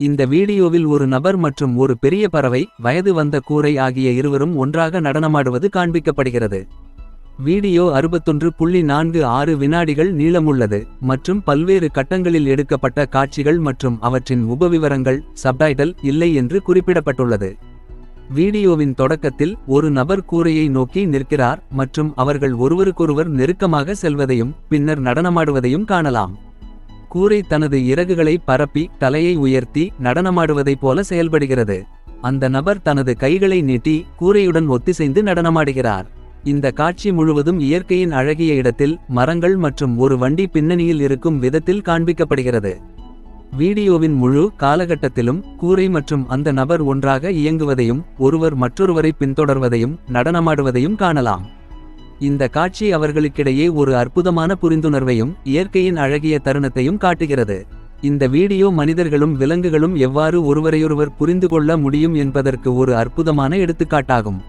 இந்த வீடியோவில் ஒரு நபர் மற்றும் ஒரு பெரிய பறவை, வயது வந்த கூரை ஆகிய இருவரும் ஒன்றாக நடனமாடுவது காண்பிக்கப்படுகிறது. வீடியோ 61.46 வினாடிகள் நீளமுள்ளது மற்றும் பல்வேறு கட்டங்களில் எடுக்கப்பட்ட காட்சிகள் மற்றும் அவற்றின் உபவிவரங்கள் சப்டைட்டில் இல்லை என்று குறிப்பிடப்பட்டுள்ளது. வீடியோவின் தொடக்கத்தில் ஒரு நபர் கூரையை நோக்கி நிற்கிறார் மற்றும் அவர்கள் ஒருவருக்கொருவர் நெருக்கமாக செல்வதையும் பின்னர் நடனமாடுவதையும் காணலாம். கூரை தனது இறகுகளை பரப்பி தலையை உயர்த்தி நடனமாடுவதைப் போல செயல்படுகிறது. அந்த நபர் தனது கைகளை நீட்டி கூரையுடன் ஒத்திசைந்து நடனமாடுகிறார். இந்த காட்சி முழுவதும் இயற்கையின் அழகிய இடத்தில் மரங்கள் மற்றும் ஒரு வண்டி பின்னணியில் இருக்கும் விதத்தில் காண்பிக்கப்படுகிறது. வீடியோவின் முழு காலகட்டத்திலும் கூரை மற்றும் அந்த நபர் ஒன்றாக இயங்குவதையும் ஒருவர் மற்றொருவரை பின்தொடர்வதையும் நடனமாடுவதையும் காணலாம். இந்த காட்சி அவர்களுக்கிடையே ஒரு அற்புதமான புரிந்துணர்வையும் இயற்கையின் அழகிய தருணத்தையும் காட்டுகிறது. இந்த வீடியோ மனிதர்களும் விலங்குகளும் எவ்வாறு ஒருவரையொருவர் புரிந்துகொள்ள முடியும் என்பதற்கு ஒரு அற்புதமான எடுத்துக்காட்டாகும்.